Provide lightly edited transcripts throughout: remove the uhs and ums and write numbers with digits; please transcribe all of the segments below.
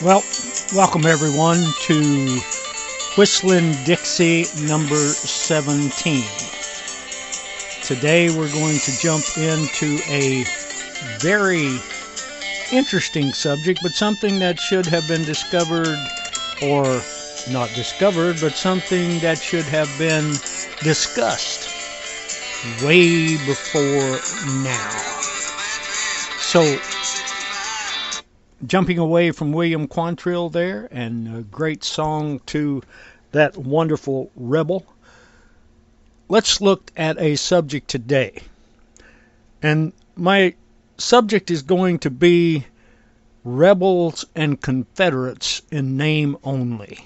Well, welcome everyone to Whistlin Dixie number 17. Today we're going to jump into a very interesting subject, but something that should have been discovered, or not discovered, but something that should have been discussed way before now. So, jumping away from William Quantrill there, and a great song to that wonderful rebel, let's look at a subject today. And my subject is going to be rebels and Confederates in name only.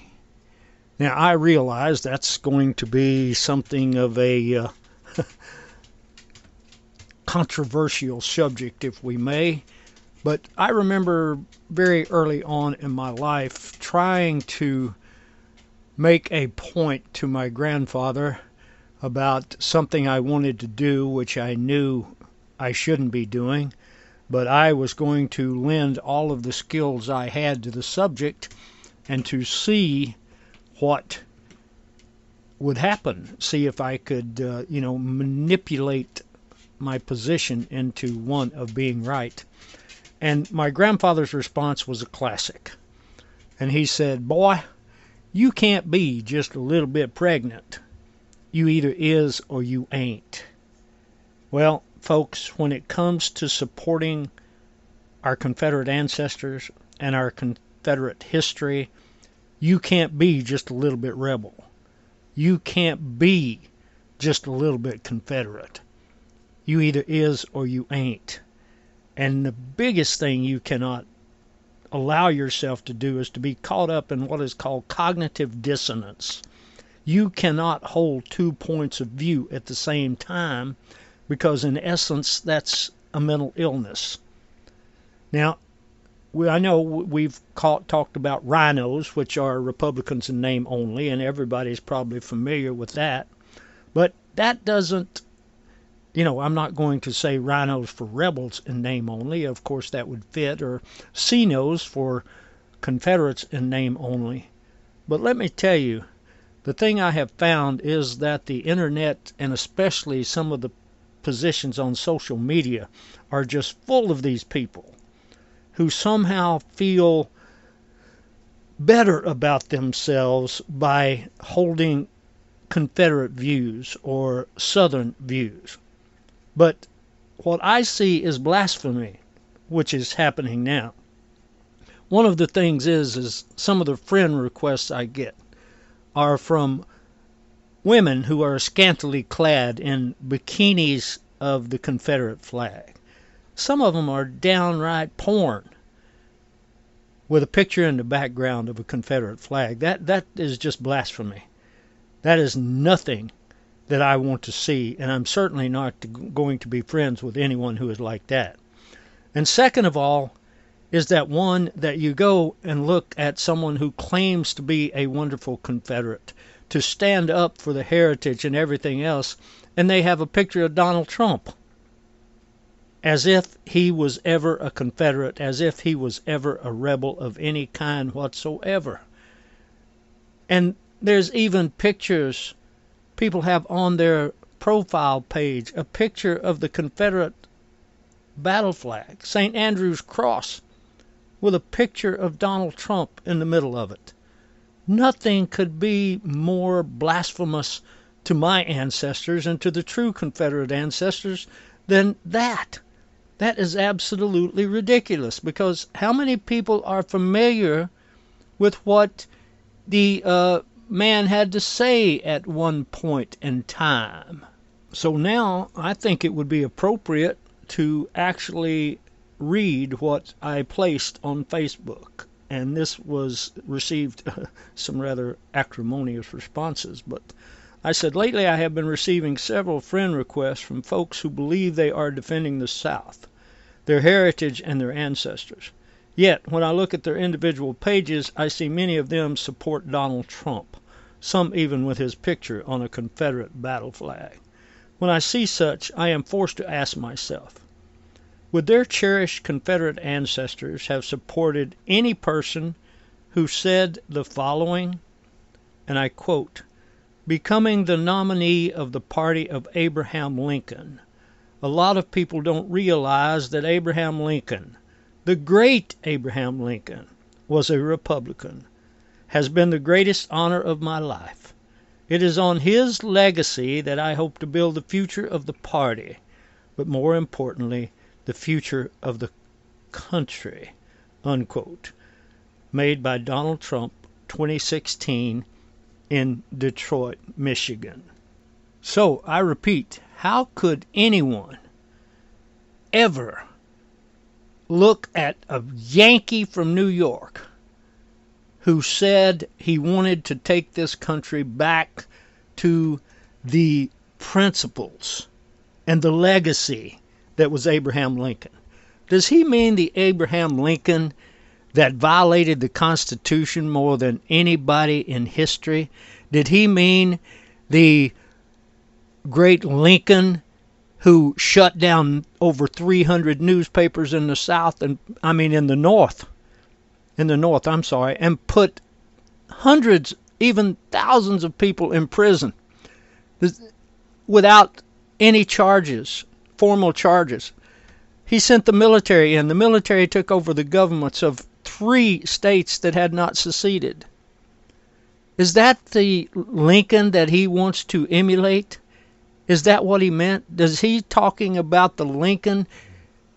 Now, I realize that's going to be something of a controversial subject, if we may. But I remember very early on in my life trying to make a point to my grandfather about something I wanted to do, which I knew I shouldn't be doing, but I was going to lend all of the skills I had to the subject and to see what would happen, see if I could, manipulate my position into one of being right. And my grandfather's response was a classic. And he said, "Boy, you can't be just a little bit pregnant. You either is or you ain't." Well, folks, when it comes to supporting our Confederate ancestors and our Confederate history, you can't be just a little bit rebel. You can't be just a little bit Confederate. You either is or you ain't. And the biggest thing you cannot allow yourself to do is to be caught up in what is called cognitive dissonance. You cannot hold 2 points of view at the same time, because in essence that's a mental illness. Now, I know we've talked about rhinos, which are Republicans in name only, and everybody's probably familiar with that. But that doesn't, I'm not going to say rhinos for rebels in name only. Of course, that would fit. Or CNOs for Confederates in name only. But let me tell you, the thing I have found is that the internet, and especially some of the positions on social media, are just full of these people who somehow feel better about themselves by holding Confederate views or Southern views. But what I see is blasphemy, which is happening now. One of the things is some of the friend requests I get are from women who are scantily clad in bikinis of the Confederate flag. Some of them are downright porn with a picture in the background of a Confederate flag. That is just blasphemy. That is nothing that I want to see, and I'm certainly not going to be friends with anyone who is like that. And second of all is that one that you go and look at someone who claims to be a wonderful Confederate, to stand up for the heritage and everything else, and they have a picture of Donald Trump, as if he was ever a Confederate, as if he was ever a rebel of any kind whatsoever. And there's even pictures people have on their profile page, a picture of the Confederate battle flag, St. Andrew's Cross, with a picture of Donald Trump in the middle of it. Nothing could be more blasphemous to my ancestors and to the true Confederate ancestors than that. That is absolutely ridiculous, because how many people are familiar with what the man had to say at one point in time? So now I think it would be appropriate to actually read what I placed on Facebook. And this was received some rather acrimonious responses. But I said, "Lately I have been receiving several friend requests from folks who believe they are defending the South, their heritage, and their ancestors. Yet, when I look at their individual pages, I see many of them support Donald Trump, some even with his picture on a Confederate battle flag. When I see such, I am forced to ask myself, would their cherished Confederate ancestors have supported any person who said the following, and I quote, "Becoming the nominee of the party of Abraham Lincoln. A lot of people don't realize that Abraham Lincoln, the great Abraham Lincoln, was a Republican, has been the greatest honor of my life. It is on his legacy that I hope to build the future of the party, but more importantly, the future of the country," unquote. Made by Donald Trump, 2016, in Detroit, Michigan. So, I repeat, how could anyone ever look at a Yankee from New York who said he wanted to take this country back to the principles and the legacy that was Abraham Lincoln? Does he mean the Abraham Lincoln that violated the Constitution more than anybody in history? Did he mean the great Lincoln who shut down over 300 newspapers in the South, in the North, and put hundreds, even thousands of people in prison without any charges, formal charges? He sent the military in. The military took over the governments of 3 states that had not seceded. Is that the Lincoln that he wants to emulate? Is that what he meant? Is he talking about the Lincoln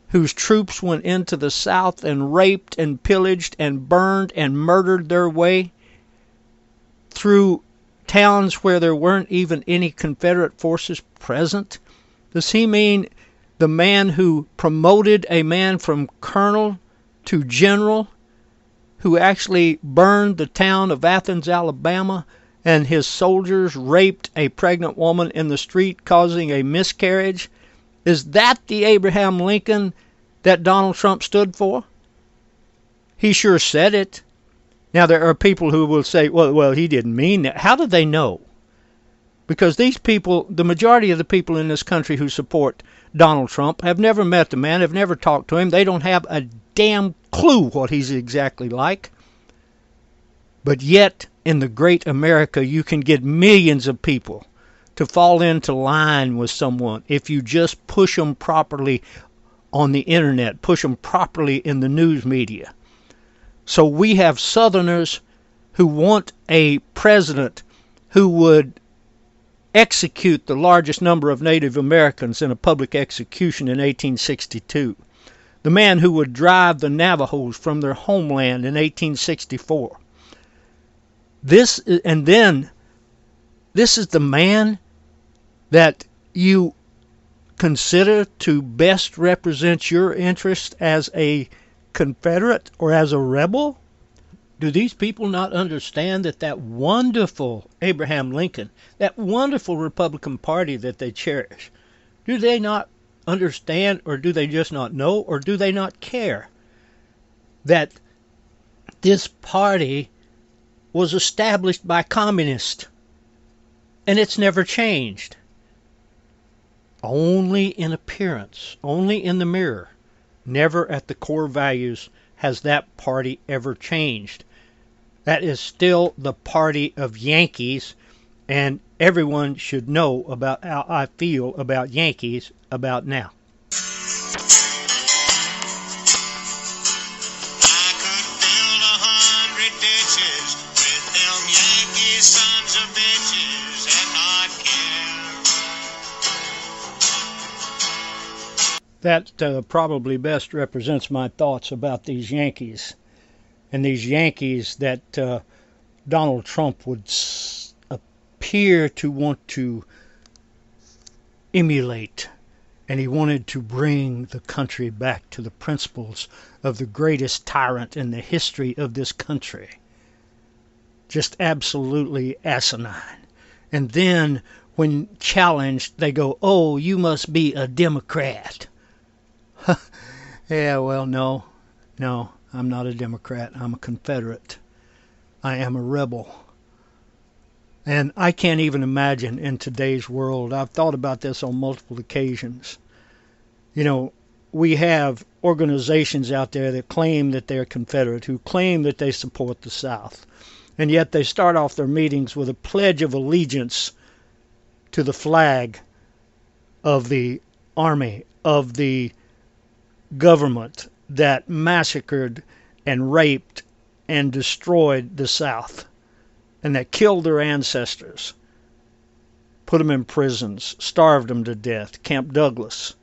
whose troops went into the South and raped and pillaged and burned and murdered their way through towns where there weren't even any Confederate forces present? Does he mean the man who promoted a man from colonel to general, who actually burned the town of Athens, Alabama, and his soldiers raped a pregnant woman in the street, causing a miscarriage? Is that the Abraham Lincoln that Donald Trump stood for? He sure said it. Now, there are people who will say, well, he didn't mean that. How do they know? Because these people, the majority of the people in this country who support Donald Trump, have never met the man, have never talked to him. They don't have a damn clue what he's exactly like. But yet, in the great America, you can get millions of people to fall into line with someone if you just push them properly on the internet, push them properly in the news media. So we have Southerners who want a president who would execute the largest number of Native Americans in a public execution in 1862. The man who would drive the Navajos from their homeland in 1864. This is the man that you consider to best represent your interest as a Confederate or as a rebel? Do these people not understand that that wonderful Abraham Lincoln, that wonderful Republican Party that they cherish, do they not understand, or do they just not know, or do they not care that this party was established by communists and it's never changed? Only in appearance, only in the mirror, never at the core values has that party ever changed. That is still the party of Yankees, and everyone should know about how I feel about Yankees about now. That probably best represents my thoughts about these Yankees, and these Yankees that Donald Trump would appear to want to emulate, and he wanted to bring the country back to the principles of the greatest tyrant in the history of this country. Just absolutely asinine. And then when challenged, they go, "Oh, you must be a Democrat." Yeah, well, no, I'm not a Democrat. I'm a Confederate. I am a rebel. And I can't even imagine in today's world. I've thought about this on multiple occasions. You know, we have organizations out there that claim that they're Confederate, who claim that they support the South, and yet they start off their meetings with a pledge of allegiance to the flag of the army, of the government that massacred and raped and destroyed the South, and that killed their ancestors, put them in prisons, starved them to death, Camp Douglas.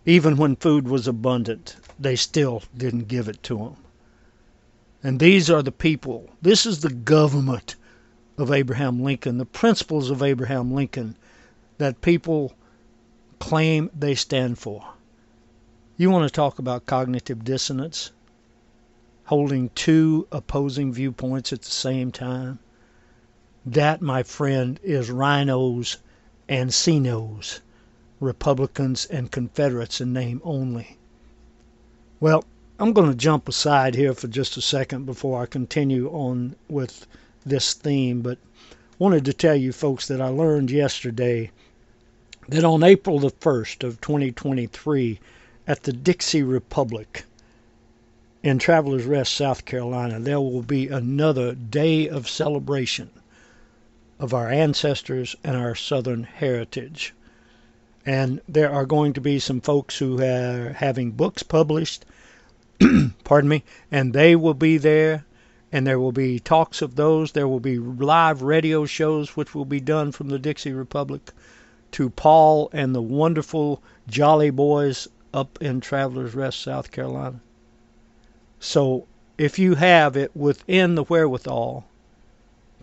Even when food was abundant, they still didn't give it to them. And these are the people. This is the government of Abraham Lincoln, the principles of Abraham Lincoln that people claim they stand for. You want to talk about cognitive dissonance? Holding two opposing viewpoints at the same time? That, my friend, is rhinos and C-nos. Republicans and Confederates in name only. Well, I'm going to jump aside here for just a second before I continue on with this theme, but wanted to tell you folks that I learned yesterday that on April the 1st of 2023 at the Dixie Republic in Travelers Rest, South Carolina, there will be another day of celebration of our ancestors and our Southern heritage. And there are going to be some folks who are having books published, pardon me, and they will be there, and there will be talks of those. There will be live radio shows which will be done from the Dixie Republic to Paul and the wonderful Jolly Boys up in Travelers Rest, South Carolina. So if you have it within the wherewithal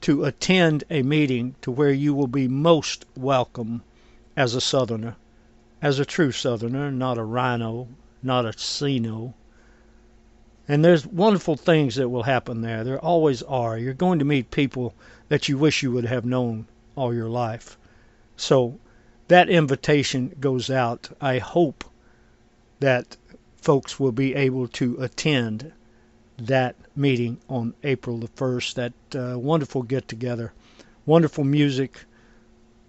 to attend a meeting to where you will be most welcome as a Southerner, as a true Southerner, not a rhino, not a C-no. And there's wonderful things that will happen there. There always are. You're going to meet people that you wish you would have known all your life. So that invitation goes out. I hope that folks will be able to attend that meeting on April the 1st, that wonderful get-together, wonderful music,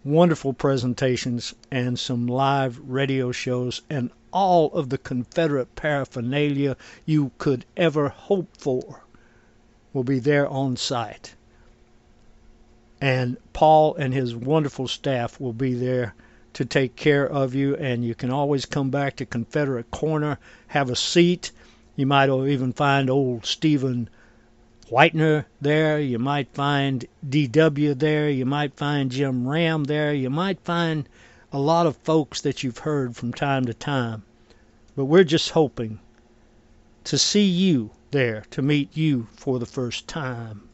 wonderful presentations, and some live radio shows, and all of the Confederate paraphernalia you could ever hope for will be there on site. And Paul and his wonderful staff will be there to take care of you, and you can always come back to Confederate Corner, have a seat. You might even find old Stephen Whitener there. You might find D.W. there. You might find Jim Ram there. You might find a lot of folks that you've heard from time to time. But we're just hoping to see you there, to meet you for the first time.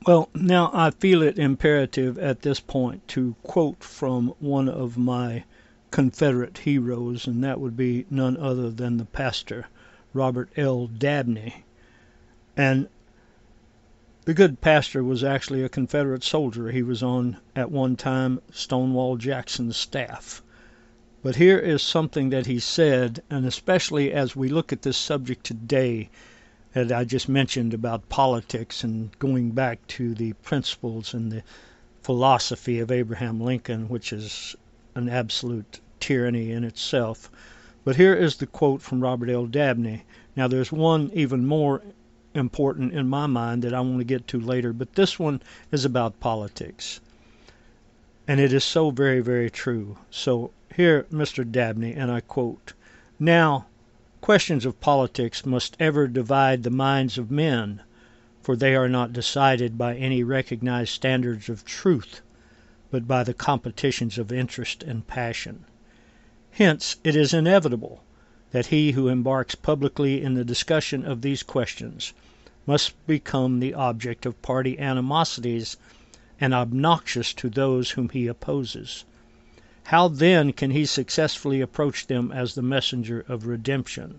Well, now I feel it imperative at this point to quote from one of my Confederate heroes, and that would be none other than the pastor, Robert L. Dabney. And the good pastor was actually a Confederate soldier. He was on, at one time, Stonewall Jackson's staff. But here is something that he said, and especially as we look at this subject today that I just mentioned about politics and going back to the principles and the philosophy of Abraham Lincoln, which is an absolute tyranny in itself. But here is the quote from Robert L. Dabney. Now there's one even more important in my mind that I want to get to later, but this one is about politics. And it is so very, very true. So here, Mr. Dabney, and I quote, "Now, questions of politics must ever divide the minds of men, for they are not decided by any recognized standards of truth, but by the competitions of interest and passion. Hence, it is inevitable that he who embarks publicly in the discussion of these questions must become the object of party animosities and obnoxious to those whom he opposes. How then can he successfully approach them as the messenger of redemption?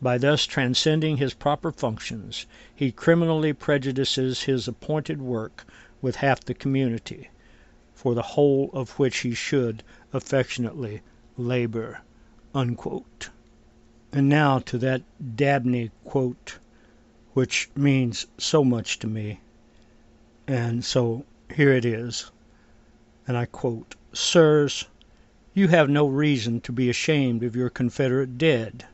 By thus transcending his proper functions, he criminally prejudices his appointed work with half the community, for the whole of which he should affectionately labor." Unquote. And now to that Dabney quote, which means so much to me. And so here it is, and I quote, "Sirs, You have no reason to be ashamed of your Confederate dead.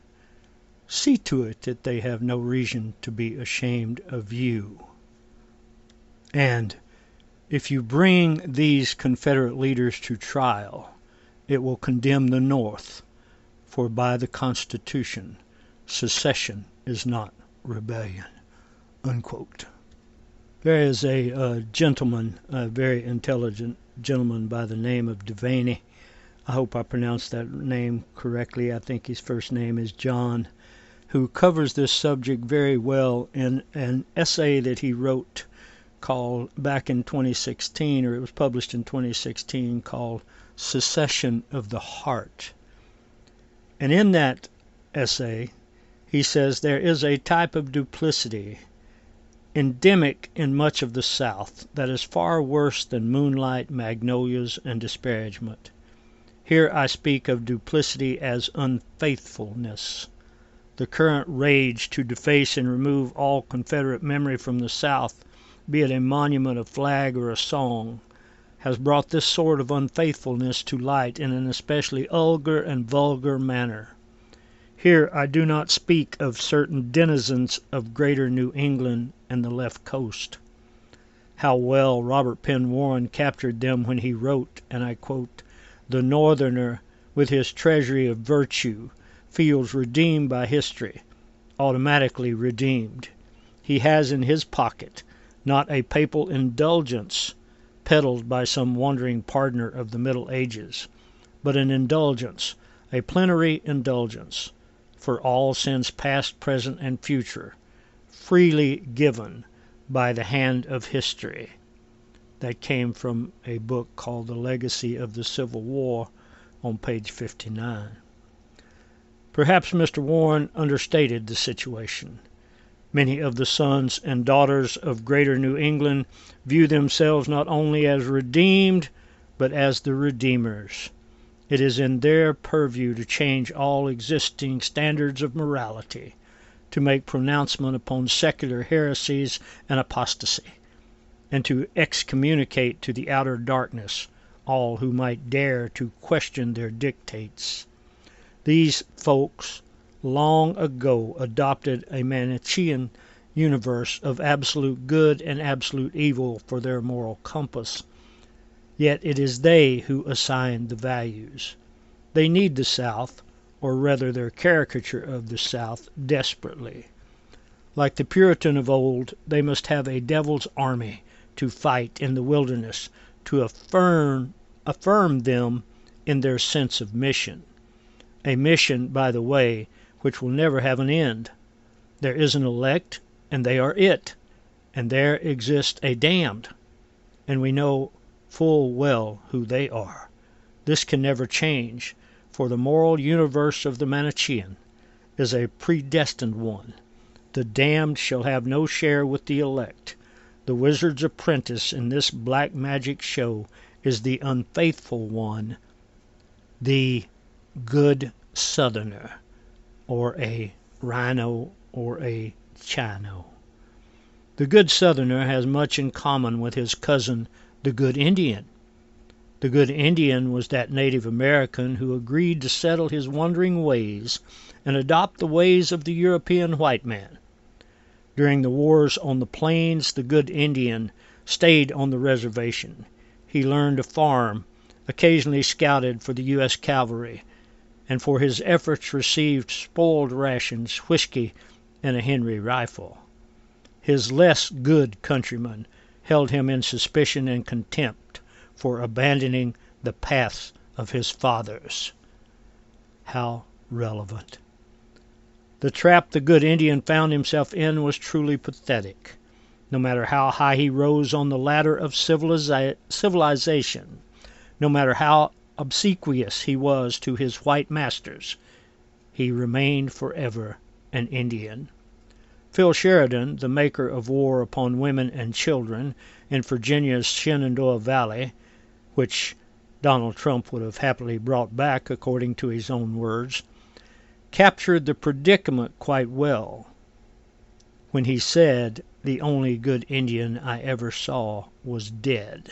See to it that they have no reason to be ashamed of you. And if you bring these Confederate leaders to trial, it will condemn the North, for by the Constitution, secession is not rebellion." Unquote. There is a gentleman, a very intelligent gentleman by the name of Devaney. I hope I pronounced that name correctly. I think his first name is John, who covers this subject very well in an essay that he wrote called back in 2016, or it was published in 2016, called Secession of the Heart. And in that essay, he says there is a type of duplicity endemic in much of the South that is far worse than moonlight, magnolias, and disparagement. Here I speak of duplicity as unfaithfulness. The current rage to deface and remove all Confederate memory from the South, be it a monument, a flag, or a song, has brought this sort of unfaithfulness to light in an especially vulgar manner. Here I do not speak of certain denizens of greater New England and the left coast. How well Robert Penn Warren captured them when he wrote, and I quote, "The Northerner, with his treasury of virtue, feels redeemed by history, automatically redeemed. He has in his pocket not a papal indulgence peddled by some wandering partner of the Middle Ages, but an indulgence, a plenary indulgence, for all sins past, present, and future, freely given by the hand of history." That came from a book called The Legacy of the Civil War on page 59. Perhaps Mr. Warren understated the situation. Many of the sons and daughters of greater New England view themselves not only as redeemed, but as the redeemers. It is in their purview to change all existing standards of morality, to make pronouncement upon secular heresies and apostasy, and to excommunicate to the outer darkness all who might dare to question their dictates. These folks long ago adopted a Manichean universe of absolute good and absolute evil for their moral compass. Yet it is they who assign the values. They need the South, or rather their caricature of the South, desperately. Like the Puritan of old, they must have a devil's army to fight in the wilderness to affirm them in their sense of mission. A mission, by the way, which will never have an end. There is an elect, and they are it, and there exists a damned, and we know full well who they are. This can never change, for the moral universe of the Manichean is a predestined one. The damned shall have no share with the elect. The wizard's apprentice in this black magic show is the unfaithful one, the good Southerner, or a rhino, or a chino. The good Southerner has much in common with his cousin, the good Indian. The good Indian was that Native American who agreed to settle his wandering ways and adopt the ways of the European white man. During the wars on the plains, the good Indian stayed on the reservation. He learned to farm, occasionally scouted for the U.S. Cavalry, and for his efforts received spoiled rations, whiskey, and a Henry rifle. His less good countrymen held him in suspicion and contempt for abandoning the paths of his fathers. How relevant. The trap the good Indian found himself in was truly pathetic. No matter how high he rose on the ladder of civilization, no matter how obsequious he was to his white masters, he remained forever an Indian. Phil Sheridan, the maker of War Upon Women and Children in Virginia's Shenandoah Valley, which Donald Trump would have happily brought back according to his own words, captured the predicament quite well when he said, "The only good Indian I ever saw was dead."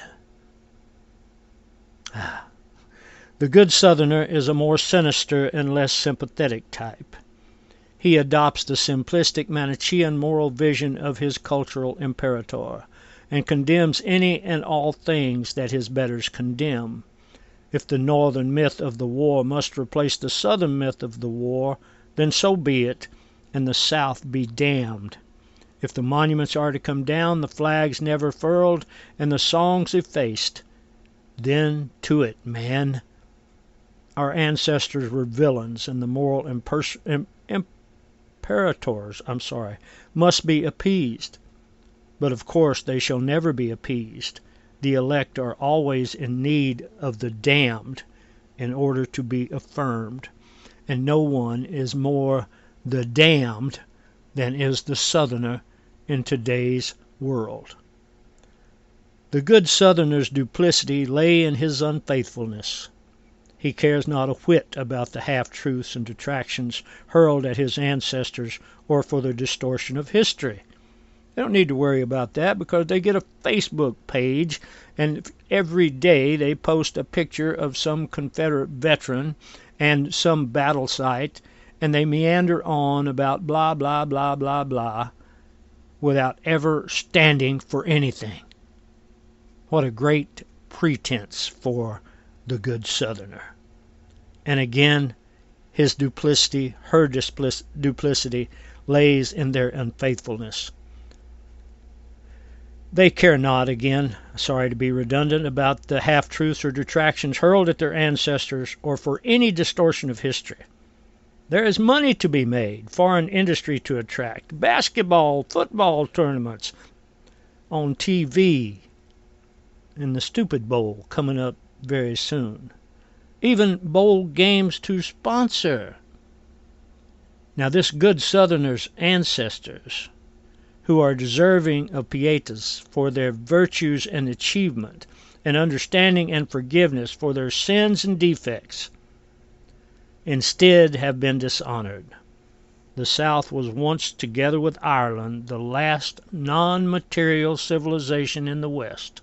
The good Southerner is a more sinister and less sympathetic type. He adopts the simplistic Manichean moral vision of his cultural imperator, and condemns any and all things that his betters condemn. If the Northern myth of the war must replace the Southern myth of the war, then so be it, and the South be damned. If the monuments are to come down, the flags never furled, and the songs effaced, then to it, man. Our ancestors were villains, and the moral imperators must be appeased. But of course they shall never be appeased. The elect are always in need of the damned in order to be affirmed, and no one is more the damned than is the Southerner in today's world. The good Southerner's duplicity lay in his unfaithfulness. He cares not a whit about the half-truths and detractions hurled at his ancestors or for the distortion of history. They don't need to worry about that because they get a Facebook page, and every day they post a picture of some Confederate veteran and some battle site, and they meander on about blah, blah, blah, blah, blah, without ever standing for anything. What a great pretense for the good Southerner. And again, his duplicity, her duplicity, lays in their unfaithfulness. They care not, again, sorry to be redundant, about the half-truths or detractions hurled at their ancestors or for any distortion of history. There is money to be made, foreign industry to attract, basketball, football tournaments on TV, and the Stupid Bowl coming up very soon. Even bowl games to sponsor. Now this good Southerner's ancestors, who are deserving of pietas for their virtues and achievement, and understanding and forgiveness for their sins and defects, instead have been dishonored. The South was once, together with Ireland, the last non-material civilization in the West.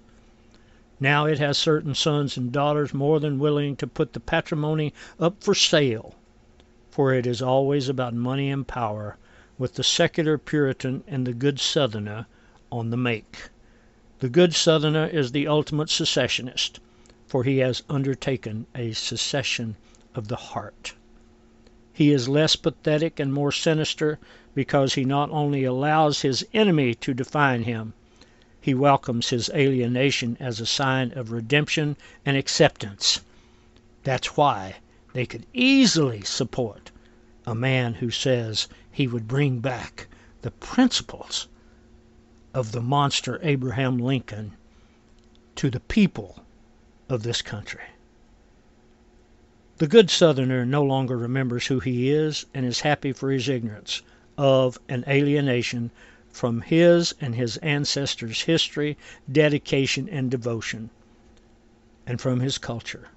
Now it has certain sons and daughters more than willing to put the patrimony up for sale, for it is always about money and power, with the secular Puritan and the good Southerner on the make. The good Southerner is the ultimate secessionist, for he has undertaken a secession of the heart. He is less pathetic and more sinister because he not only allows his enemy to define him, he welcomes his alienation as a sign of redemption and acceptance. That's why they could easily support a man who says he would bring back the principles of the monster Abraham Lincoln to the people of this country. The good Southerner no longer remembers who he is and is happy for his ignorance of an alienation from his and his ancestors' history, dedication, and devotion, and from his culture.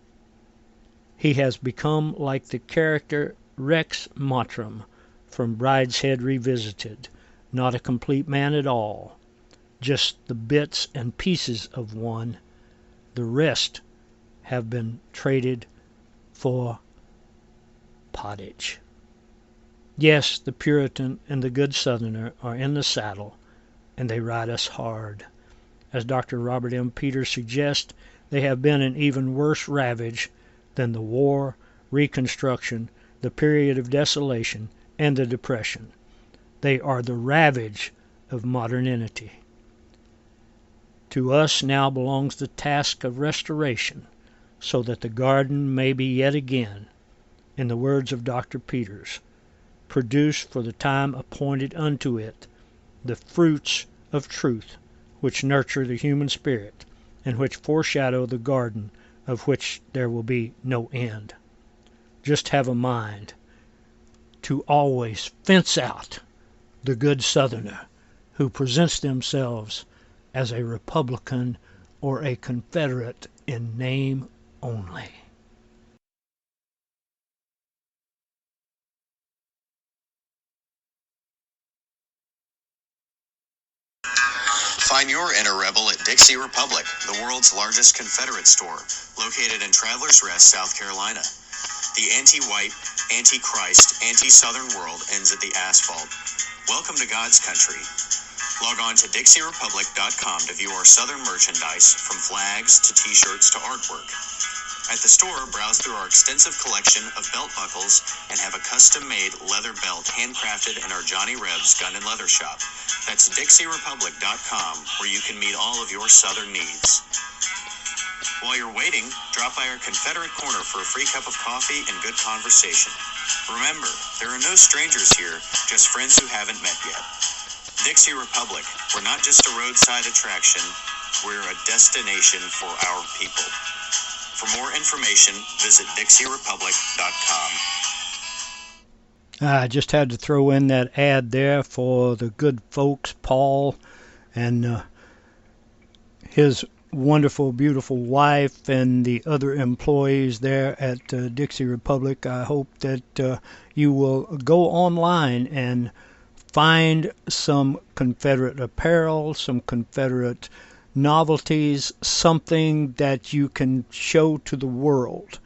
He has become like the character Rex Mottram from Brideshead Revisited, not a complete man at all, just the bits and pieces of one. The rest have been traded for pottage. Yes, the Puritan and the good Southerner are in the saddle, and they ride us hard. As Dr. Robert M. Peters suggests, they have been in even worse ravage than the war, Reconstruction, the period of desolation, and the Depression. They are the ravage of modernity. To us now belongs the task of restoration, so that the garden may be yet again, in the words of Dr. Peters, produce for the time appointed unto it the fruits of truth which nurture the human spirit and which foreshadow the garden of which there will be no end. Just have a mind to always fence out the good Southerner who presents themselves as a Republican or a Confederate in name only. Find your inner rebel at Dixie Republic, the world's largest Confederate store, located in Travelers Rest, South Carolina. The anti-white, anti-Christ, anti-Southern world ends at the asphalt. Welcome to God's country. Log on to DixieRepublic.com to view our Southern merchandise, from flags to t-shirts to artwork. At the store, browse through our extensive collection of belt buckles and have a custom-made leather belt handcrafted in our Johnny Rebs gun and leather shop. That's DixieRepublic.com, where you can meet all of your Southern needs. While you're waiting, drop by our Confederate Corner for a free cup of coffee and good conversation. Remember, there are no strangers here, just friends who haven't met yet. Dixie Republic, we're not just a roadside attraction, we're a destination for our people. For more information, visit DixieRepublic.com. I just had to throw in that ad there for the good folks, Paul and his wonderful, beautiful wife and the other employees there at Dixie Republic. I hope that you will go online and find some Confederate apparel, some Confederate novelties, something that you can show to the world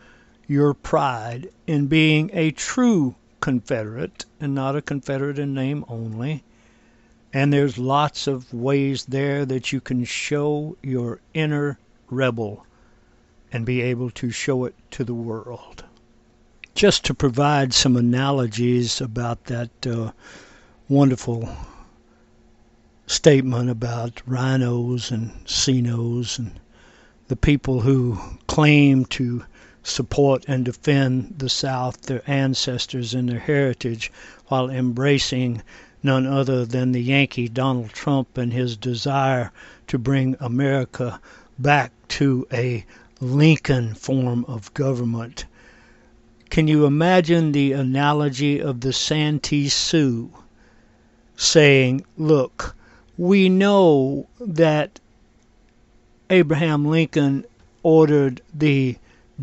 your pride in being a true Confederate and not a Confederate in name only. And there's lots of ways there that you can show your inner rebel and be able to show it to the world. Just to provide some analogies about that wonderful statement about rhinos and CNOs and the people who claim to support and defend the South, their ancestors and their heritage, while embracing none other than the Yankee Donald Trump and his desire to bring America back to a Lincoln form of government. Can you imagine the analogy of the Santee Sioux saying, look, we know that Abraham Lincoln ordered the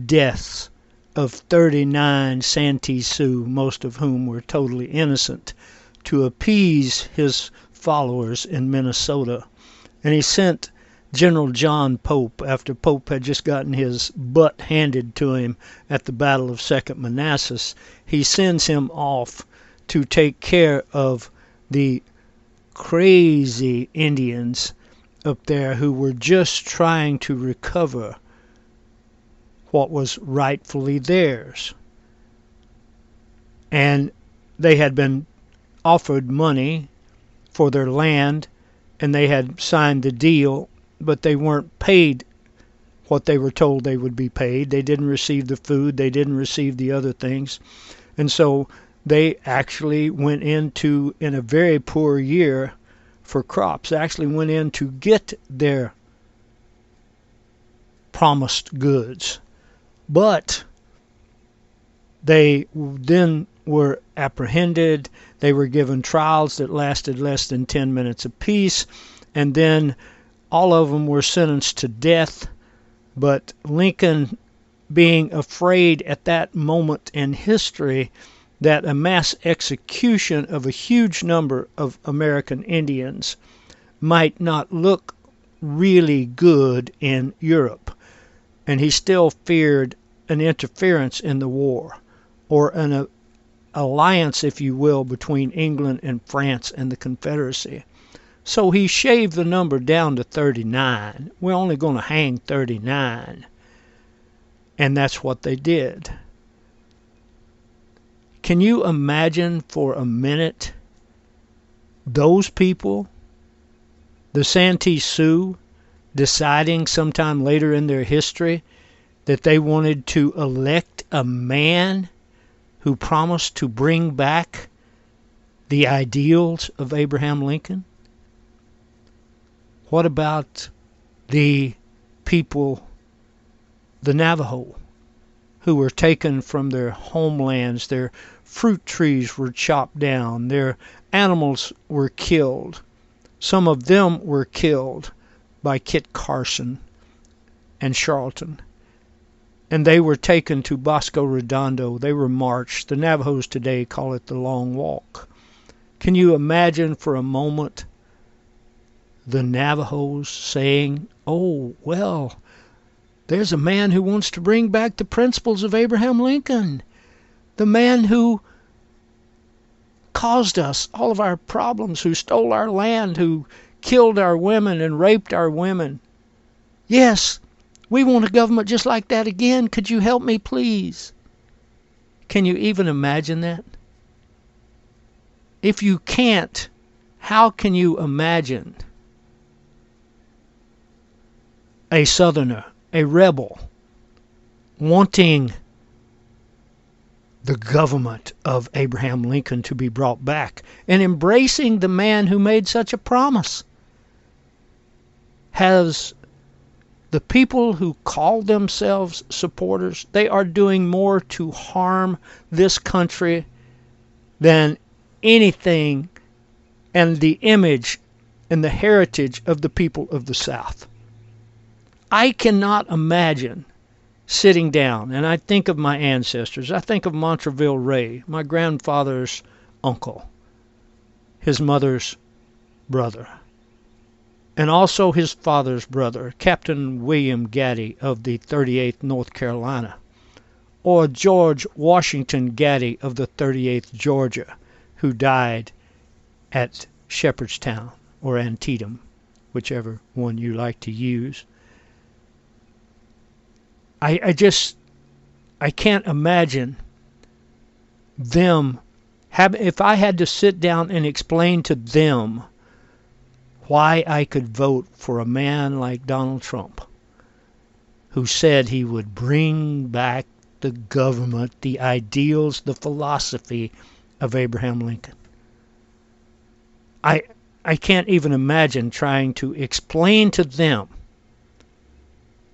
deaths of 39 Santee Sioux, most of whom were totally innocent, to appease his followers in Minnesota. And he sent General John Pope, after Pope had just gotten his butt handed to him at the Battle of Second Manassas, he sends him off to take care of the crazy Indians up there who were just trying to recover what was rightfully theirs. And they had been offered money for their land, and they had signed the deal, but they weren't paid what they were told they would be paid. They didn't receive the food, they didn't receive the other things, and so they actually went into, in a very poor year for crops, actually went in to get their promised goods. But they then were apprehended. They were given trials that lasted less than 10 minutes apiece, and then all of them were sentenced to death. But Lincoln, being afraid at that moment in history that a mass execution of a huge number of American Indians might not look really good in Europe, and he still feared an interference in the war, or an alliance, if you will, between England and France and the Confederacy. So he shaved the number down to 39. We're only going to hang 39. And that's what they did. Can you imagine for a minute those people, the Santee Sioux, deciding sometime later in their history that they wanted to elect a man who promised to bring back the ideals of Abraham Lincoln? What about the people, the Navajo, who were taken from their homelands? Their fruit trees were chopped down. Their animals were killed. Some of them were killed by Kit Carson and Charlton. And they were taken to Bosco Redondo. They were marched. The Navajos today call it the Long Walk. Can you imagine for a moment the Navajos saying, "Oh, well, there's a man who wants to bring back the principles of Abraham Lincoln, the man who caused us all of our problems, who stole our land, who killed our women and raped our women. Yes, we want a government just like that again. Could you help me, please?" Can you even imagine that? If you can't, how can you imagine a Southerner, a rebel, wanting the government of Abraham Lincoln to be brought back and embracing the man who made such a promise? Has the people who call themselves supporters, they are doing more to harm this country than anything and the image and the heritage of the people of the South. I cannot imagine sitting down, and I think of my ancestors. I think of Montraville Ray, my grandfather's uncle, his mother's brother, and also his father's brother, Captain William Gaddy of the 38th North Carolina, or George Washington Gaddy of the 38th Georgia, who died at Shepherdstown or Antietam, whichever one you like to use. I can't imagine them if I had to sit down and explain to them why I could vote for a man like Donald Trump, who said he would bring back the government, the ideals, the philosophy of Abraham Lincoln. I can't even imagine trying to explain to them.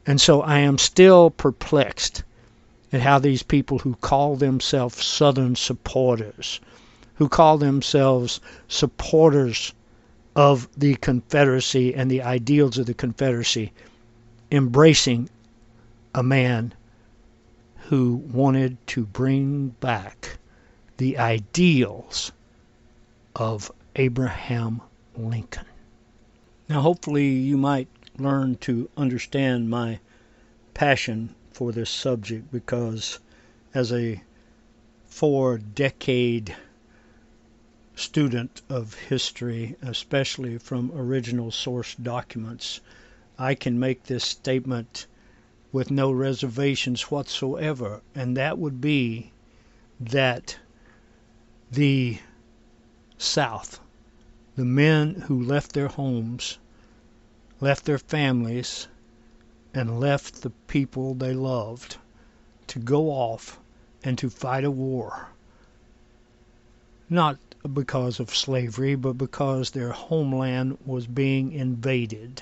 And so I am still perplexed at how these people who call themselves Southern supporters, who call themselves supporters of the Confederacy and the ideals of the Confederacy, embracing a man who wanted to bring back the ideals of Abraham Lincoln. Now, hopefully you might learn to understand my passion for this subject, because as a 4-decade student of history, especially from original source documents, I can make this statement with no reservations whatsoever, and that would be that the South, the men who left their homes, left their families, and left the people they loved to go off and to fight a war, not because of slavery, but because their homeland was being invaded.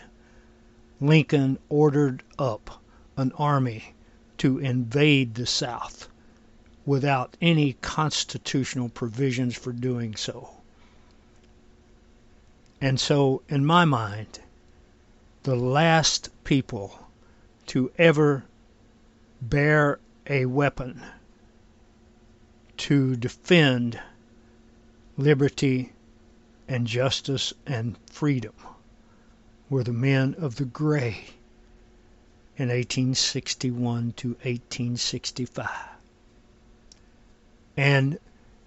Lincoln ordered up an army to invade the South without any constitutional provisions for doing so. And so, in my mind, the last people to ever bear a weapon to defend liberty and justice and freedom were the men of the gray in 1861 to 1865. And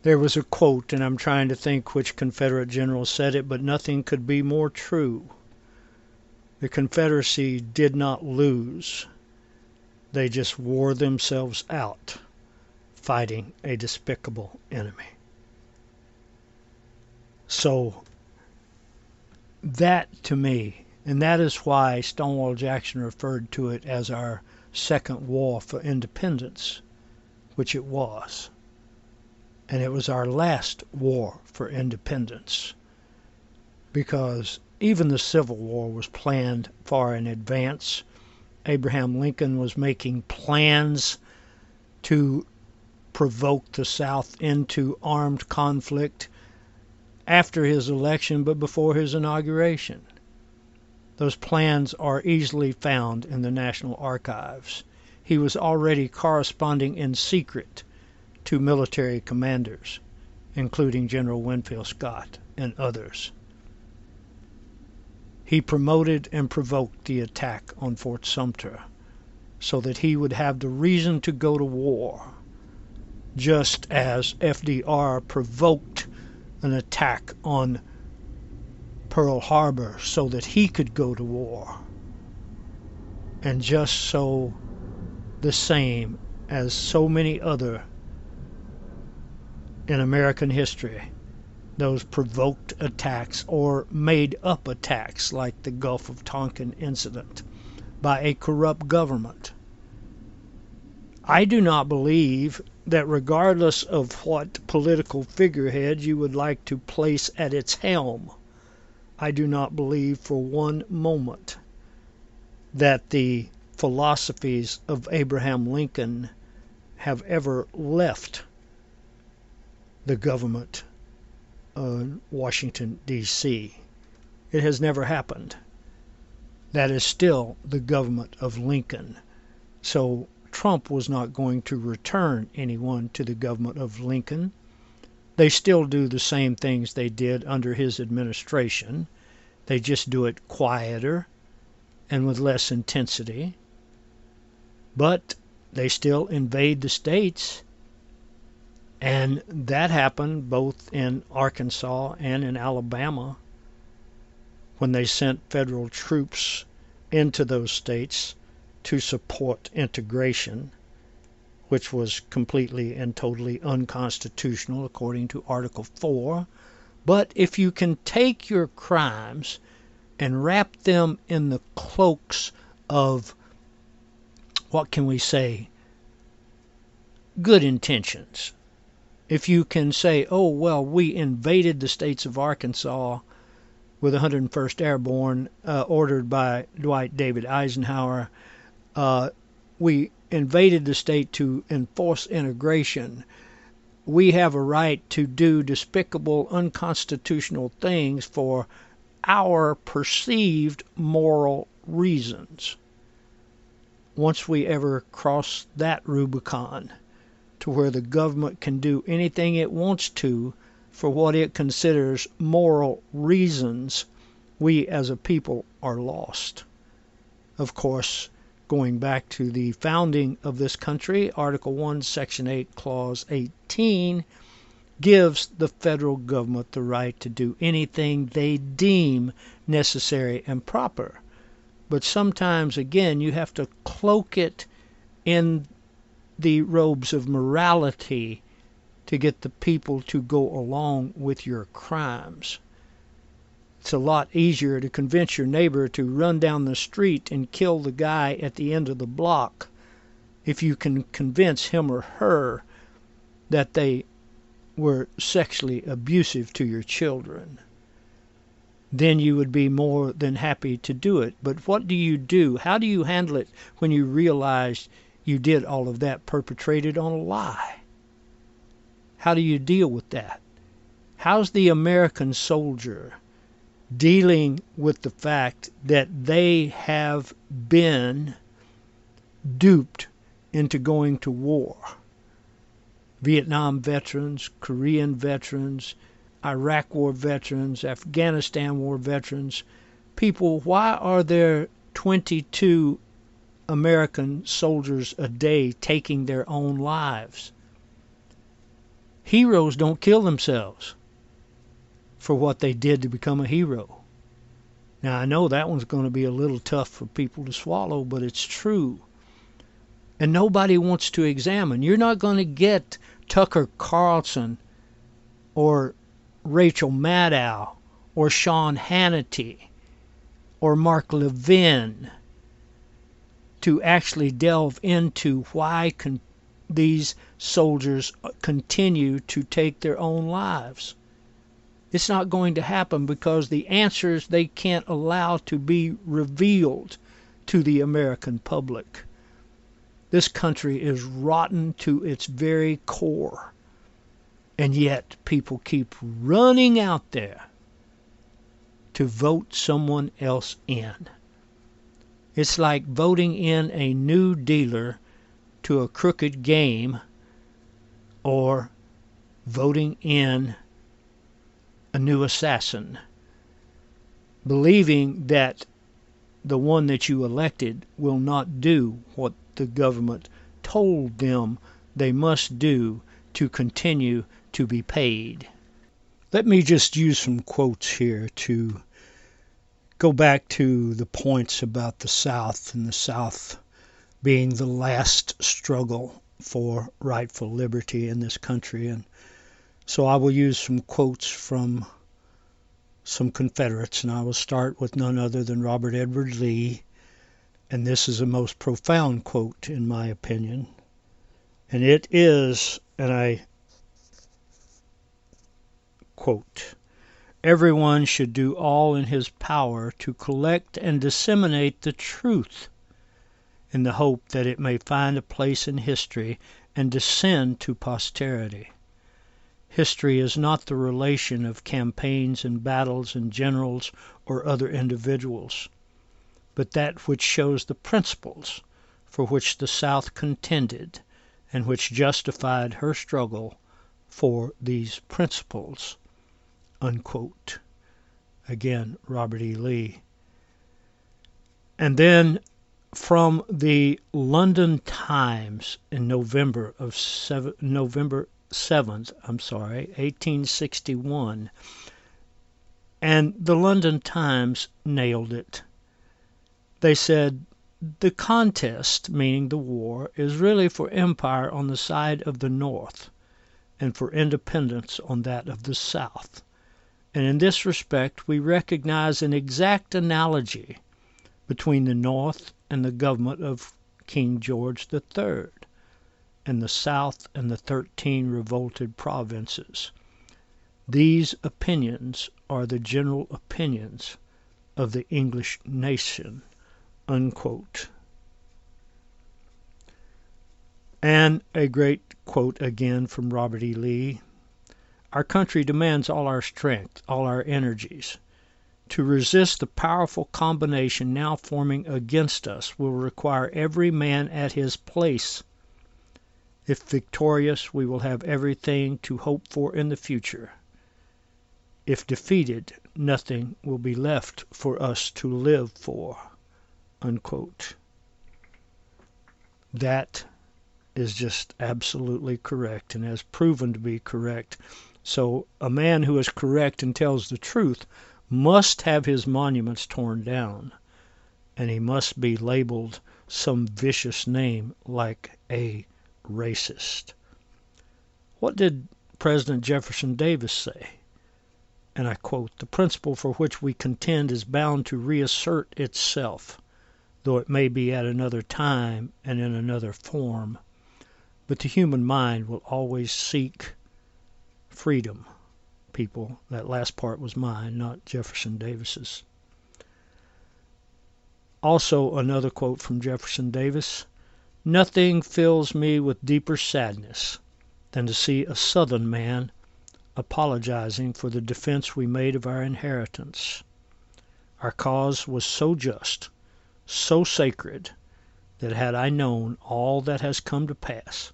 there was a quote, and I'm trying to think which Confederate general said it, but nothing could be more true. The Confederacy did not lose. They just wore themselves out fighting a despicable enemy. So that to me, and that is why Stonewall Jackson referred to it as our second war for independence, which it was. And it was our last war for independence, because even the Civil War was planned far in advance. Abraham Lincoln was making plans to provoke the South into armed conflict after his election, but before his inauguration. Those plans are easily found in the National Archives. He was already corresponding in secret to military commanders, including General Winfield Scott and others. He promoted and provoked the attack on Fort Sumter so that he would have the reason to go to war, just as FDR provoked an attack on Pearl Harbor so that he could go to war. And just so the same as so many other in American history, those provoked attacks or made up attacks like the Gulf of Tonkin incident by a corrupt government. I do not believe that regardless of what political figurehead you would like to place at its helm, I do not believe for one moment that the philosophies of Abraham Lincoln have ever left the government of Washington, D.C. It has never happened. That is still the government of Lincoln. So Trump was not going to return anyone to the government of Lincoln. They still do the same things they did under his administration. They just do it quieter and with less intensity. But they still invade the states. And that happened both in Arkansas and in Alabama when they sent federal troops into those states to support integration, which was completely and totally unconstitutional according to Article 4. But if you can take your crimes and wrap them in the cloaks of, what can we say, good intentions. If you can say, oh, well, we invaded the states of Arkansas with 101st Airborne, ordered by Dwight David Eisenhower. We invaded the state to enforce integration. We have a right to do despicable, unconstitutional things for our perceived moral reasons. Once we ever cross that Rubicon to where the government can do anything it wants to for what it considers moral reasons, we as a people are lost. Of course, going back to the founding of this country, Article 1, Section 8, Clause 18, gives the federal government the right to do anything they deem necessary and proper. But sometimes, again, you have to cloak it in the robes of morality to get the people to go along with your crimes. It's a lot easier to convince your neighbor to run down the street and kill the guy at the end of the block if you can convince him or her that they were sexually abusive to your children. Then you would be more than happy to do it. But what do you do? How do you handle it when you realize you did all of that perpetrated on a lie? How do you deal with that? How's the American soldier dealing with the fact that they have been duped into going to war? Vietnam veterans, Korean veterans, Iraq War veterans, Afghanistan War veterans, people, why are there 22 American soldiers a day taking their own lives? Heroes don't kill themselves for what they did to become a hero. Now, I know that one's going to be a little tough for people to swallow, but it's true. And nobody wants to examine. You're not going to get Tucker Carlson or Rachel Maddow or Sean Hannity or Mark Levin to actually delve into why these soldiers continue to take their own lives. It's not going to happen because the answers they can't allow to be revealed to the American public. This country is rotten to its very core. And yet people keep running out there to vote someone else in. It's like voting in a new dealer to a crooked game or voting in a new assassin. believing that the one that you elected will not do what the government told them they must do to continue to be paid. Let me just use some quotes here to go back to the points about the South and the South being the last struggle for rightful liberty in this country. And so I will use some quotes from some Confederates, and I will start with none other than Robert Edward Lee. And this is a most profound quote, in my opinion. And it is, and I quote, "Everyone should do all in his power to collect and disseminate the truth in the hope that it may find a place in history and descend to posterity. History is not the relation of campaigns and battles and generals or other individuals, but that which shows the principles for which the South contended and which justified her struggle for these principles." Unquote. Again, Robert E. Lee. And then from the London Times in November 7th, 1861. And the London Times nailed it. They said, "The contest," meaning the war, "is really for empire on the side of the North, and for independence on that of the South. And in this respect we recognize an exact analogy between the North and the government of King George III, and the South and the 13 revolted provinces. These opinions are the general opinions of the English nation." Unquote. And a great quote again from Robert E. Lee. "Our country demands all our strength, all our energies. To resist the powerful combination now forming against us will require every man at his place. If victorious, we will have everything to hope for in the future. If defeated, nothing will be left for us to live for." Unquote. That is just absolutely correct and has proven to be correct. So a man who is correct and tells the truth must have his monuments torn down, and he must be labeled some vicious name like a racist. What did President Jefferson Davis say? And I quote, "The principle for which we contend is bound to reassert itself, though it may be at another time and in another form. But the human mind will always seek freedom." People, that last part was mine, not Jefferson Davis's. Also another quote from Jefferson Davis, "Nothing fills me with deeper sadness than to see a Southern man apologizing for the defense we made of our inheritance. Our cause was so just, so sacred, that had I known all that has come to pass,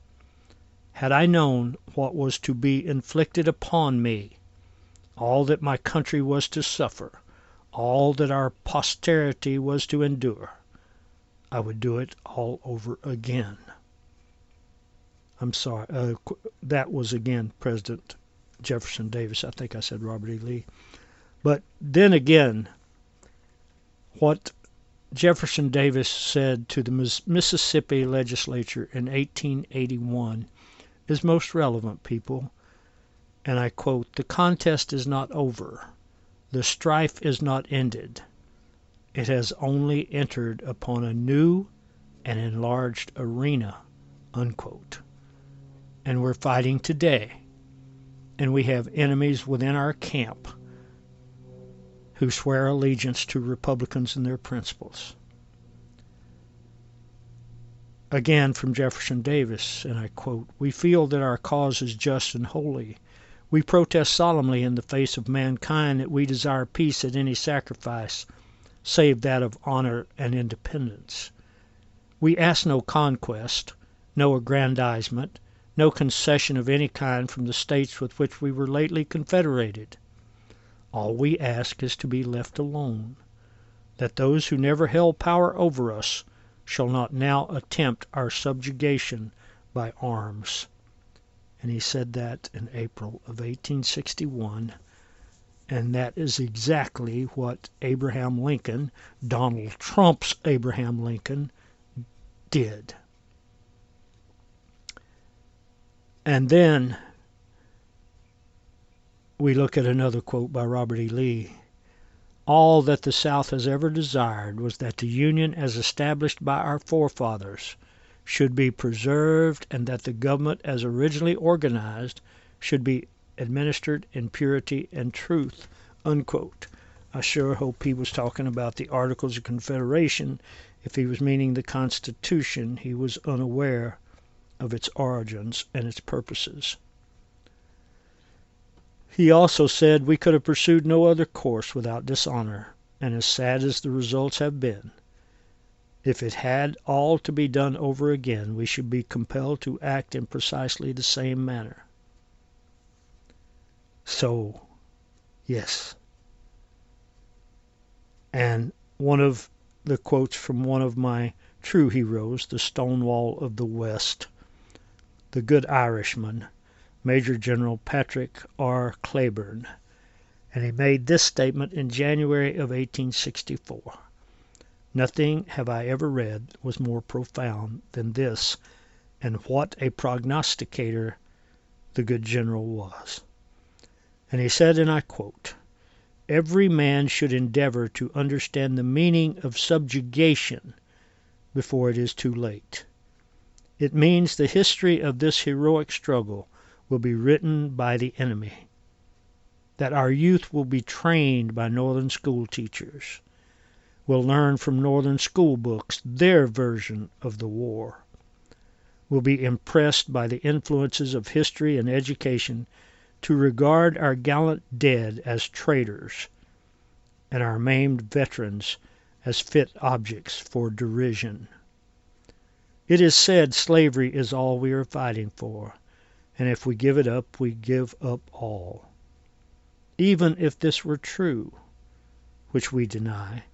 had I known what was to be inflicted upon me, all that my country was to suffer, all that our posterity was to endure, I would do it all over again." I'm sorry, that was again President Jefferson Davis. I think I said Robert E. Lee. But then again, what Jefferson Davis said to the Mississippi legislature in 1881 is most relevant, people. And I quote, "The contest is not over. The strife is not ended. It has only entered upon a new and enlarged arena." Unquote. And we're fighting today. And we have enemies within our camp who swear allegiance to Republicans and their principles. Again from Jefferson Davis, and I quote, "We feel that our cause is just and holy. We protest solemnly in the face of mankind that we desire peace at any sacrifice, save that of honor and independence. We ask no conquest, no aggrandizement, no concession of any kind from the states with which we were lately confederated. All we ask is to be left alone, that those who never held power over us shall not now attempt our subjugation by arms." And he said that in April of 1861, and that is exactly what Abraham Lincoln, Donald Trump's Abraham Lincoln, did. And then we look at another quote by Robert E. Lee. "All that the South has ever desired was that the Union as established by our forefathers should be preserved, and that the government as originally organized should be administered in purity and truth." Unquote. I sure hope he was talking about the Articles of Confederation. If he was meaning the Constitution, he was unaware of its origins and its purposes. He also said, "We could have pursued no other course without dishonor, and as sad as the results have been, if it had all to be done over again, we should be compelled to act in precisely the same manner." So, yes. And one of the quotes from one of my true heroes, the Stonewall of the West, the good Irishman, Major General Patrick R. Cleburne, and he made this statement in January of 1864. "Nothing have I ever read was more profound than this, and what a prognosticator the good general was." And he said, and I quote, "Every man should endeavor to understand the meaning of subjugation before it is too late. It means the history of this heroic struggle will be written by the enemy, that our youth will be trained by Northern school teachers, will learn from Northern school books their version of the war, will be impressed by the influences of history and education to regard our gallant dead as traitors and our maimed veterans as fit objects for derision. It is said slavery is all we are fighting for, and if we give it up, we give up all. Even if this were true, which we deny,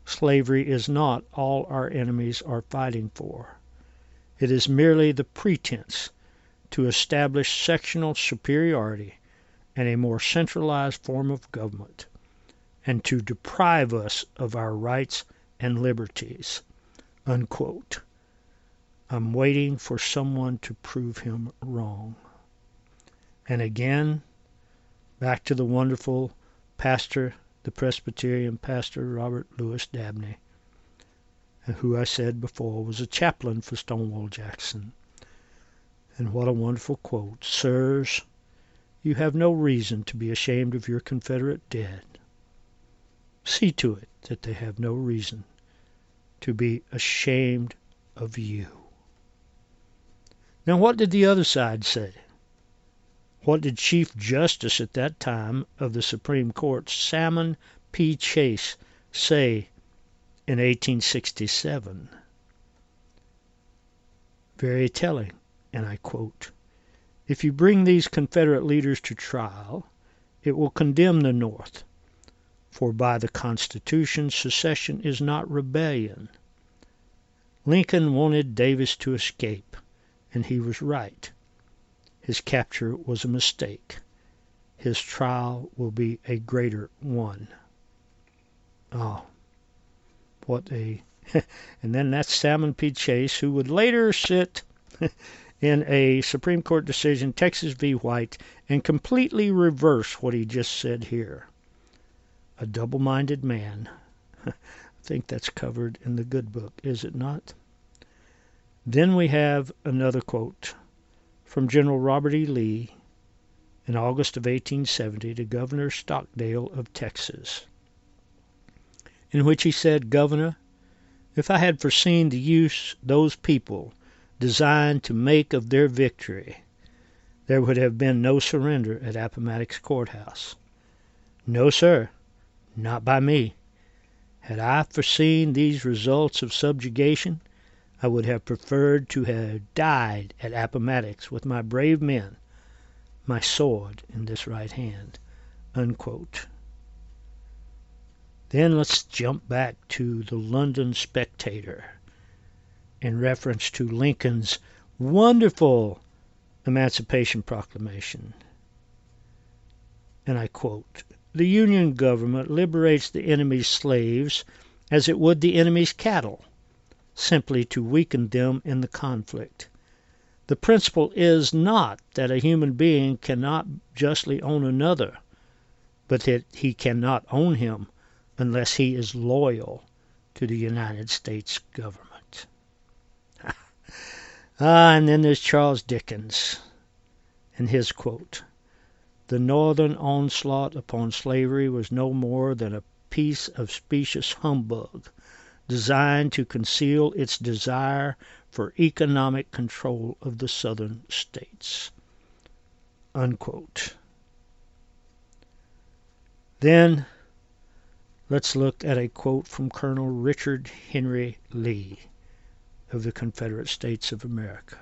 slavery is not all our enemies are fighting for. It is merely the pretense to establish sectional superiority and a more centralized form of government, and to deprive us of our rights and liberties." Unquote. I'm waiting for someone to prove him wrong. And again, back to the wonderful pastor, the Presbyterian pastor Robert Louis Dabney, who I said before was a chaplain for Stonewall Jackson. And what a wonderful quote. "Sirs, you have no reason to be ashamed of your Confederate dead. See to it that they have no reason to be ashamed of you." Now, what did the other side say? What did Chief Justice at that time of the Supreme Court, Salmon P. Chase, say in 1867? Very telling, and I quote, "If you bring these Confederate leaders to trial, it will condemn the North, for by the Constitution secession is not rebellion. Lincoln wanted Davis to escape, and he was right. His capture was a mistake. His trial will be a greater one." Oh, what a... And then that's Salmon P. Chase, who would later sit in a Supreme Court decision, Texas v. White, and completely reverse what he just said here. A double-minded man. I think that's covered in the good book, is it not? Then we have another quote from General Robert E. Lee in August of 1870 to Governor Stockdale of Texas, in which he said, "Governor, if I had foreseen the use those people designed to make of their victory, there would have been no surrender at Appomattox Courthouse. No, sir, not by me. Had I foreseen these results of subjugation, I would have preferred to have died at Appomattox with my brave men, my sword in this right hand." Unquote. Then let's jump back to the London Spectator in reference to Lincoln's wonderful Emancipation Proclamation. And I quote, "The Union government liberates the enemy's slaves as it would the enemy's cattle, simply to weaken them in the conflict. The principle is not that a human being cannot justly own another, but that he cannot own him unless he is loyal to the United States government." And then there's Charles Dickens and his quote, "The Northern onslaught upon slavery was no more than a piece of specious humbug designed to conceal its desire for economic control of the Southern states." Unquote. Then let's look at a quote from Colonel Richard Henry Lee of the Confederate States of America.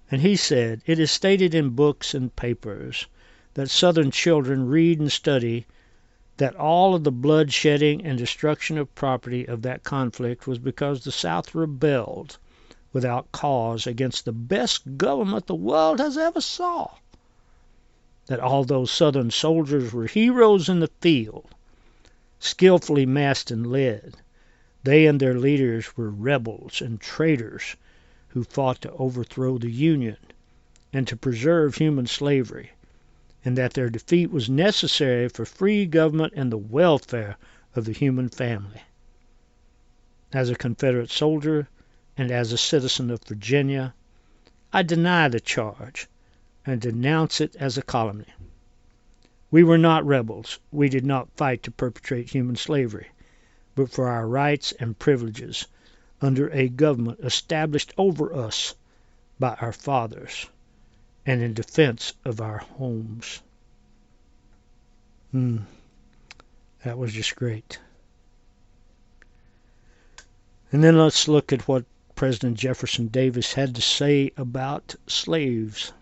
And he said, "It is stated in books and papers that Southern children read and study that all of the bloodshedding and destruction of property of that conflict was because the South rebelled without cause against the best government the world has ever saw. That although Southern soldiers were heroes in the field, skillfully massed and led, they and their leaders were rebels and traitors who fought to overthrow the Union and to preserve human slavery, and that their defeat was necessary for free government and the welfare of the human family. As a Confederate soldier and as a citizen of Virginia, I deny the charge and denounce it as a calumny. We were not rebels. We did not fight to perpetrate human slavery, but for our rights and privileges under a government established over us by our fathers and in defense of our homes." That was just great. And then let's look at what President Jefferson Davis had to say about slaves.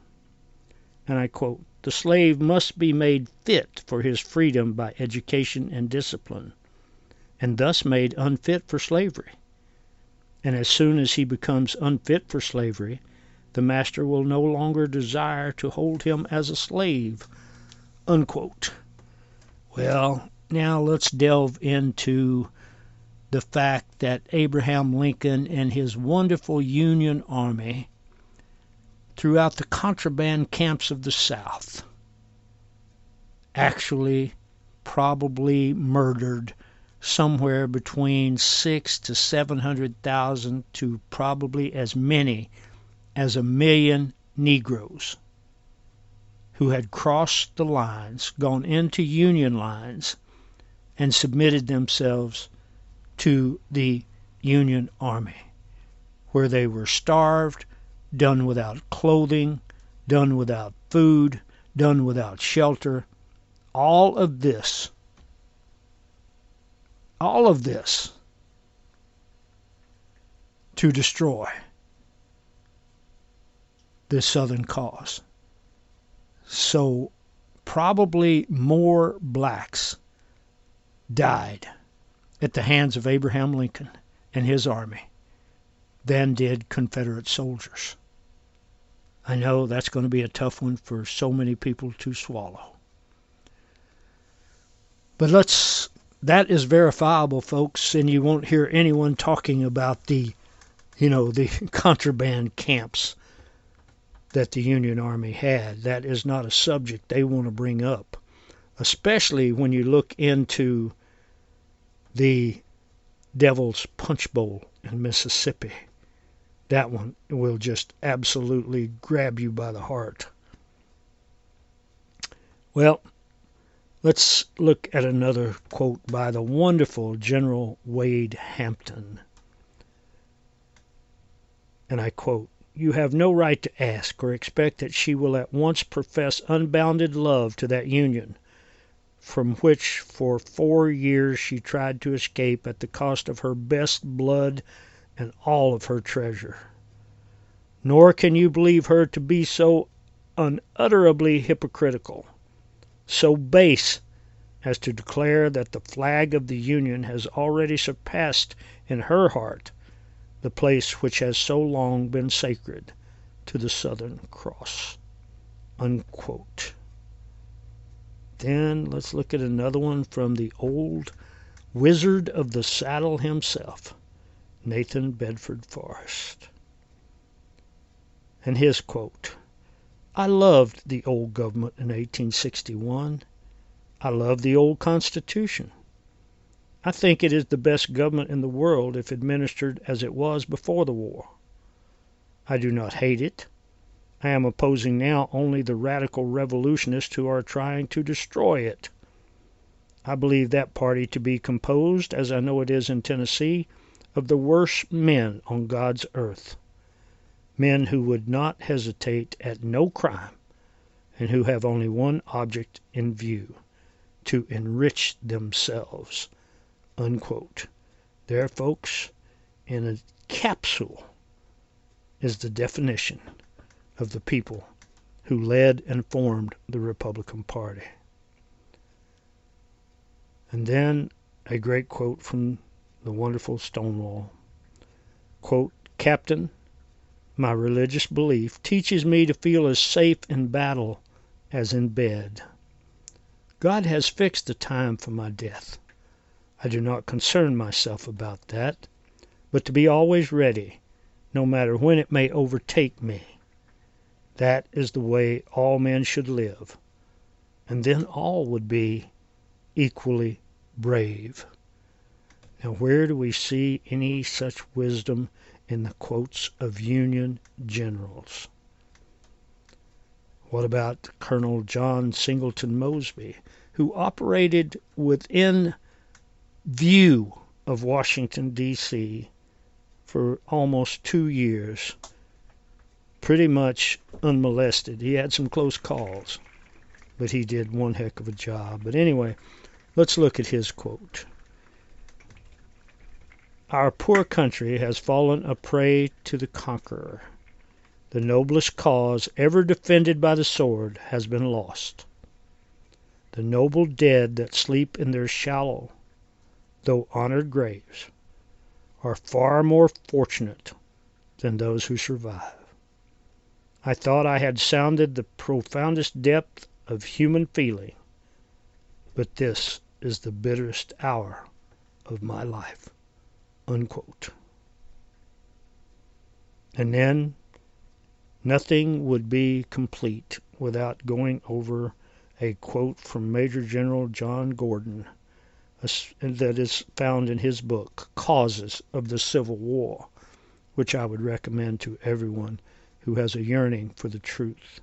And I quote, "The slave must be made fit for his freedom by education and discipline, and thus made unfit for slavery. And as soon as he becomes unfit for slavery, the master will no longer desire to hold him as a slave." Unquote. Well, now let's delve into the fact that Abraham Lincoln and his wonderful Union Army throughout the contraband camps of the South actually probably murdered somewhere between 600,000 to 700,000 to probably as many as 1,000,000 Negroes who had crossed the lines, gone into Union lines, and submitted themselves to the Union Army, where they were starved, done without clothing, done without food, done without shelter. All of this to destroy the Southern cause. So probably more blacks died at the hands of Abraham Lincoln and his army than did Confederate soldiers. I know that's going to be a tough one for so many people to swallow. But that is verifiable, folks, and you won't hear anyone talking about the contraband camps that the Union Army had. That is not a subject they want to bring up, especially when you look into the Devil's Punch Bowl in Mississippi. That one will just absolutely grab you by the heart. Well, let's look at another quote by the wonderful General Wade Hampton. And I quote, "You have no right to ask or expect that she will at once profess unbounded love to that Union, from which for 4 years she tried to escape at the cost of her best blood and all of her treasure. Nor can you believe her to be so unutterably hypocritical, so base as to declare that the flag of the Union has already surpassed in her heart the place which has so long been sacred to the Southern Cross." Unquote. Then let's look at another one from the old wizard of the saddle himself, Nathan Bedford Forrest. And his quote: "I loved the old government in 1861. I love the old Constitution. I think it is the best government in the world if administered as it was before the war. I do not hate it. I am opposing now only the radical revolutionists who are trying to destroy it. I believe that party to be composed, as I know it is in Tennessee, of the worst men on God's earth. Men who would not hesitate at no crime and who have only one object in view: to enrich themselves." Unquote. There, folks, in a capsule is the definition of the people who led and formed the Republican Party. And then a great quote from the wonderful Stonewall. Quote, "Captain, my religious belief teaches me to feel as safe in battle as in bed. God has fixed the time for my death. I do not concern myself about that, but to be always ready, no matter when it may overtake me. That is the way all men should live, and then all would be equally brave." Now, where do we see any such wisdom in the quotes of Union generals? What about Colonel John Singleton Mosby, who operated within view of Washington, D.C. for almost 2 years, pretty much unmolested? He had some close calls, but he did one heck of a job. But anyway, let's look at his quote. "Our poor country has fallen a prey to the conqueror. The noblest cause ever defended by the sword has been lost. The noble dead that sleep in their shallow, though honored graves, are far more fortunate than those who survive. I thought I had sounded the profoundest depth of human feeling, but this is the bitterest hour of my life." Unquote. And then, nothing would be complete without going over a quote from Major General John Gordon that is found in his book, Causes of the Civil War, which I would recommend to everyone who has a yearning for the truth.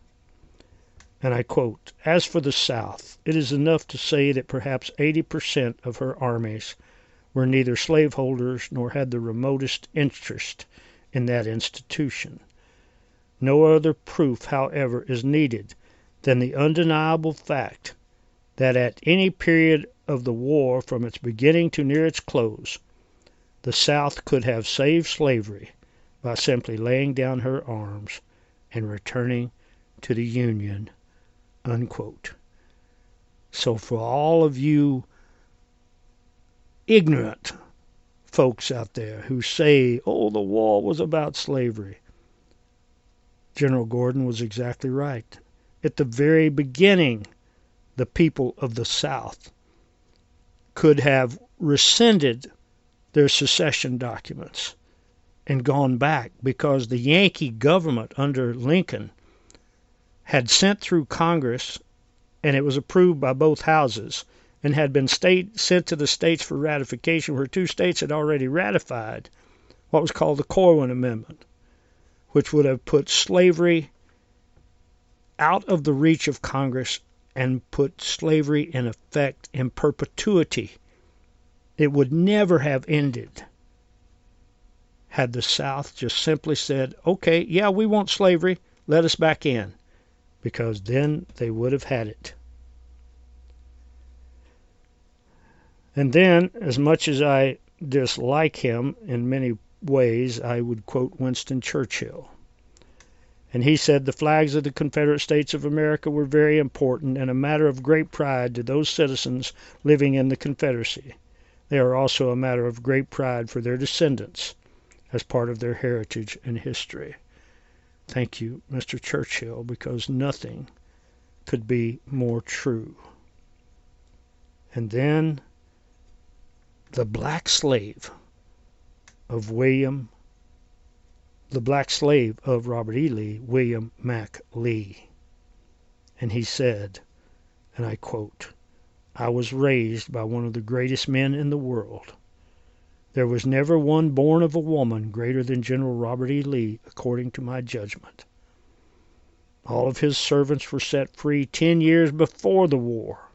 And I quote, "As for the South, it is enough to say that perhaps 80% of her armies were neither slaveholders nor had the remotest interest in that institution. No other proof, however, is needed than the undeniable fact that at any period of the war, from its beginning to near its close, the South could have saved slavery by simply laying down her arms and returning to the Union." Unquote. So for all of you ignorant folks out there who say, "Oh, the war was about slavery," General Gordon was exactly right. At the very beginning, the people of the South could have rescinded their secession documents and gone back, because the Yankee government under Lincoln had sent through Congress, and it was approved by both houses, and had been sent to the states for ratification, where 2 states had already ratified what was called the Corwin Amendment, which would have put slavery out of the reach of Congress and put slavery in effect in perpetuity. It would never have ended had the South just simply said, "Okay, yeah, we want slavery, let us back in," because then they would have had it. And then, as much as I dislike him in many ways, I would quote Winston Churchill. And he said the flags of the Confederate States of America were very important and a matter of great pride to those citizens living in the Confederacy. They are also a matter of great pride for their descendants as part of their heritage and history. Thank you, Mr. Churchill, because nothing could be more true. And then the black slave of Robert E. Lee, William Mack Lee. And he said, and I quote, "I was raised by one of the greatest men in the world. There was never one born of a woman greater than General Robert E. Lee, according to my judgment. All of his servants were set free 10 years before the war,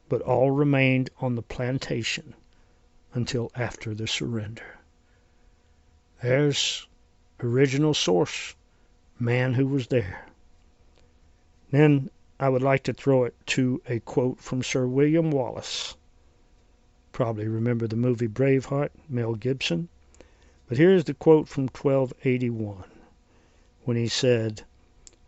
but all remained on the plantation until after the surrender." There's original source, man who was there. Then I would like to throw it to a quote from Sir William Wallace. Probably remember the movie Braveheart, Mel Gibson. But here's the quote from 1281, when he said,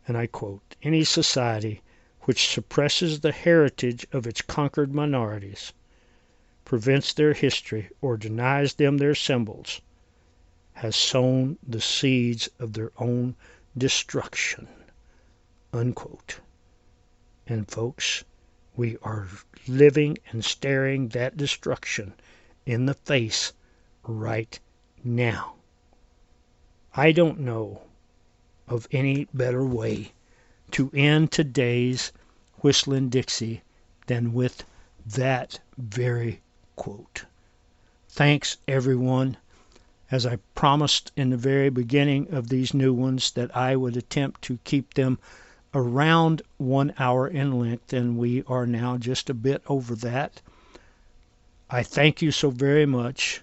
and I quote, "Any society which suppresses the heritage of its conquered minorities, prevents their history, or denies them their symbols, has sown the seeds of their own destruction." Unquote. And folks, we are living and staring that destruction in the face right now. I don't know of any better way to end today's Whistlin Dixie than with that very quote. Thanks, everyone. As I promised in the very beginning of these new ones that I would attempt to keep them around 1 hour in length, and we are now just a bit over that. I thank you so very much.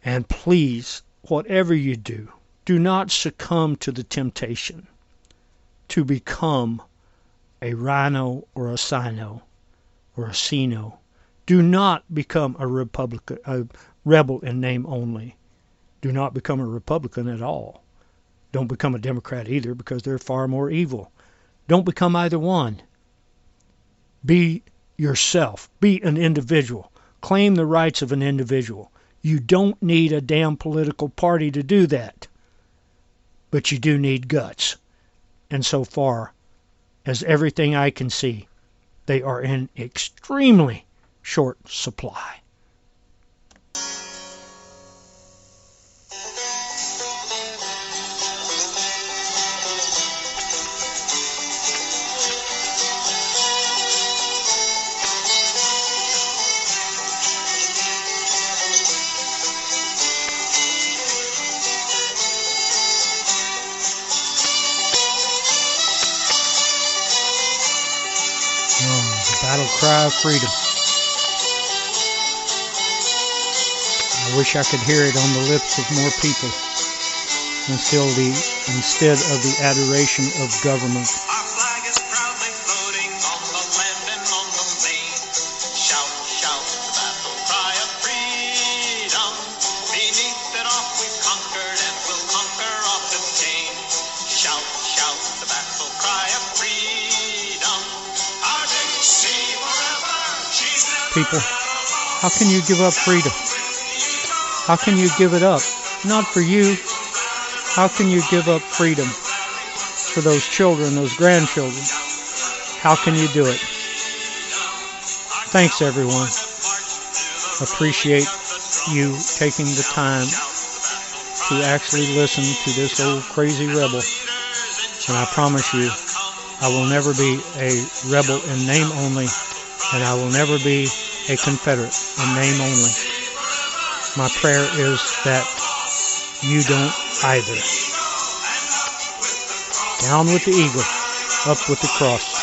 And please, whatever you do, do not succumb to the temptation to become a rhino or a sino or a sino. Do not become a rebel in name only. Do not become a Republican at all. Don't become a Democrat either, because they're far more evil. Don't become either one. Be yourself. Be an individual. Claim the rights of an individual. You don't need a damn political party to do that. But you do need guts. And so far as everything I can see, they are in extremely short supply. Battle cry of freedom. I wish I could hear it on the lips of more people instead of the adoration of government. Our flag is proudly floating on the land and on the main. Shout, shout, the battle cry of freedom. Beneath it off we've conquered and we'll conquer off the chain. Shout, shout, the battle cry of freedom. Our Dixie forever. She's never People, how can you give up freedom? How can you give it up? Not for you. How can you give up freedom for those children, those grandchildren? How can you do it? Thanks, everyone. Appreciate you taking the time to actually listen to this old crazy rebel. And I promise you, I will never be a rebel in name only, and I will never be a Confederate in name only. My prayer is that you don't either. Down with the eagle, up with the cross.